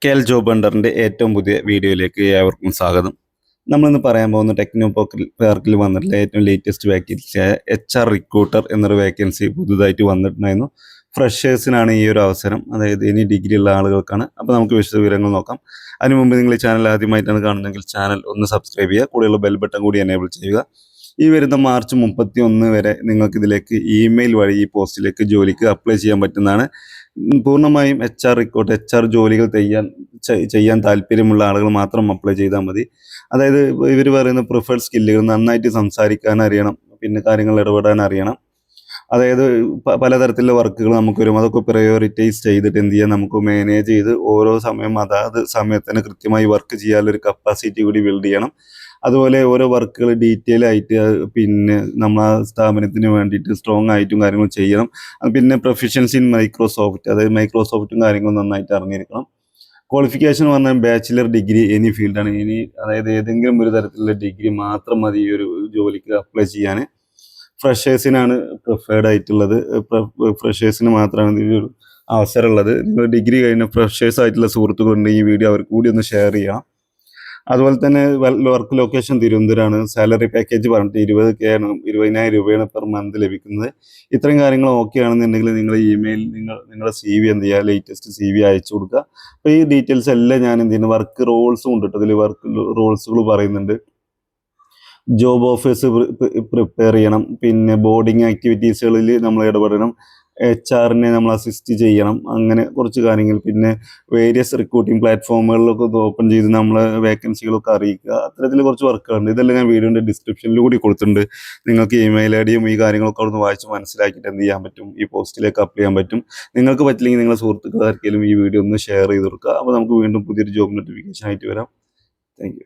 KL job ഹണ്ടറിൻ്റെ ഏറ്റവും പുതിയ വീഡിയോയിലേക്ക് ഏവർക്കും സ്വാഗതം. നമ്മളിന്ന് പറയാൻ പോകുന്ന ടെക്നോ പാർക്കിൽ വന്നിട്ടുള്ള ഏറ്റവും ലേറ്റസ്റ്റ് വേക്കൻസിയായ HR റിക്രൂട്ടർ എന്നൊരു വേക്കൻസി പുതുതായിട്ട് വന്നിട്ടുണ്ടായിരുന്നു. ഫ്രഷേഴ്സിനാണ് ഈ ഒരു അവസരം, അതായത് ഇനി ഡിഗ്രി ഉള്ള ആളുകൾക്കാണ്. അപ്പോൾ നമുക്ക് വിശദവിവരങ്ങൾ നോക്കാം. അതിനു മുമ്പ് നിങ്ങൾ ഈ ചാനൽ ആദ്യമായിട്ടാണ് കാണുന്നതെങ്കിൽ ചാനൽ ഒന്ന് സബ്സ്ക്രൈബ് ചെയ്യുക, കൂടെയുള്ള ബെൽ ബട്ടൺ കൂടി എനേബിൾ ചെയ്യുക. ഈ വരുന്ന മാർച്ച് 31 വരെ നിങ്ങൾക്ക് ഇതിലേക്ക് ഇമെയിൽ വഴി ഈ പോസ്റ്റിലേക്ക് ജോലിക്ക് അപ്ലൈ ചെയ്യാൻ പറ്റുന്നതാണ്. പൂർണ്ണമായും HR ജോലികൾ ചെയ്യാൻ താല്പര്യമുള്ള ആളുകൾ മാത്രം അപ്ലൈ ചെയ്താൽ മതി. അതായത് ഇവർ പറയുന്ന പ്രിഫേർഡ് സ്കില്ലുകൾ നന്നായിട്ട് സംസാരിക്കാൻ അറിയണം, പിന്നെ കാര്യങ്ങൾ ഇടപെടാൻ അറിയണം. അതായത് പലതരത്തിലുള്ള വർക്കുകൾ നമുക്ക് വരും, അതൊക്കെ പ്രയോറിറ്റൈസ് ചെയ്തിട്ട് എന്ത് ചെയ്യാം, നമുക്ക് മാനേജ് ചെയ്ത് ഓരോ സമയം അതാത് സമയത്തിന് കൃത്യമായി വർക്ക് ചെയ്യാനുള്ളൊരു കപ്പാസിറ്റി കൂടി ബിൽഡ് ചെയ്യണം. അതുപോലെ ഓരോ വർക്കുകൾ ഡീറ്റെയിൽ ആയിട്ട് പിന്നെ നമ്മൾ ആ സ്ഥാപനത്തിന് വേണ്ടിയിട്ട് സ്ട്രോങ് ആയിട്ടും കാര്യങ്ങൾ ചെയ്യണം. പിന്നെ പ്രൊഫഷൻസി ഇൻ മൈക്രോസോഫ്റ്റ്, അതായത് മൈക്രോസോഫ്റ്റും കാര്യങ്ങളും നന്നായിട്ട് അറിഞ്ഞിരിക്കണം. ക്വാളിഫിക്കേഷൻ പറഞ്ഞാൽ ബാച്ചിലർ ഡിഗ്രി എനി ഫീൽഡാണ്. അതായത് ഏതെങ്കിലും ഒരു തരത്തിലുള്ള ഡിഗ്രി മാത്രം മതി ഈ ഒരു ജോലിക്ക് അപ്ലൈ ചെയ്യാൻ. ഫ്രഷേഴ്സിനാണ് പ്രിഫേർഡ് ആയിട്ടുള്ളത്. ഫ്രഷേഴ്സിന് മാത്രമാണ് ഈ ഒരു അവസരമുള്ളത്. നിങ്ങൾ ഡിഗ്രി കഴിഞ്ഞ ഫ്രഷേഴ്സ് ആയിട്ടുള്ള സുഹൃത്തുക്കളുണ്ടെങ്കിൽ ഈ വീഡിയോ അവർക്ക് കൂടി ഒന്ന് ഷെയർ ചെയ്യാം. അതുപോലെ തന്നെ വർക്ക് ലൊക്കേഷൻ തിരുവനന്തപുരമാണ്. സാലറി പാക്കേജ് പറഞ്ഞിട്ട് 20K ആണ്, 20,000 രൂപയാണ് പെർ മന്ത് ലഭിക്കുന്നത്. ഇത്രയും കാര്യങ്ങൾ ഓക്കെ ആണെന്നുണ്ടെങ്കിൽ നിങ്ങൾ ഇമെയിൽ നിങ്ങളുടെ CV എന്ത് ചെയ്യുക, ലേറ്റസ്റ്റ് CV അയച്ചു കൊടുക്കുക. അപ്പോൾ ഈ ഡീറ്റെയിൽസ് എല്ലാം ഞാൻ എന്ത് ചെയ്യുന്നു, വർക്ക് റോൾസും ഉണ്ട് കേട്ടോ. ഇതിൽ വർക്ക് റോൾസുകൾ പറയുന്നുണ്ട്. ജോബ് ഓഫേഴ്സ് പ്രിപ്പയർ ചെയ്യണം, പിന്നെ ബോർഡിങ് ആക്ടിവിറ്റീസുകളിൽ നമ്മൾ ഇടപെടണം, HR നമ്മൾ അസിസ്റ്റ് ചെയ്യണം, അങ്ങനെ കുറച്ച് കാര്യങ്ങൾ. പിന്നെ വേരിയസ് റിക്രൂട്ടിംഗ് പ്ലാറ്റ്ഫോമുകളിലൊക്കെ ഓപ്പൺ ചെയ്ത് നമ്മൾ വേക്കൻസികളൊക്കെ അറിയിക്കുക. അത്തരത്തിൽ കുറച്ച് വർക്കുകളുണ്ട്. ഇതെല്ലാം ഞാൻ വീഡിയോൻ്റെ ഡിസ്ക്രിപ്ഷനിൽ കൂടി കൊടുത്തിട്ടുണ്ട്. നിങ്ങൾക്ക് ഇമെയിൽ IDയും ഈ കാര്യങ്ങളൊക്കെ അവിടെ നിന്ന് വായിച്ച് മനസ്സിലാക്കിയിട്ട് എന്ത് ചെയ്യാൻ പറ്റും, ഈ പോസ്റ്റിലേക്ക് അപ്ലൈ ചെയ്യാൻ പറ്റും. നിങ്ങൾക്ക് പറ്റില്ലെങ്കിൽ നിങ്ങളുടെ സുഹൃത്തുക്കൾ ആർക്കെങ്കിലും ഈ വീഡിയോ ഒന്ന് ഷെയർ ചെയ്ത് കൊടുക്കുക. അപ്പോൾ നമുക്ക് വീണ്ടും പുതിയൊരു ജോബ് നോട്ടിഫിക്കേഷൻ ആയിട്ട് വരാം. Thank you.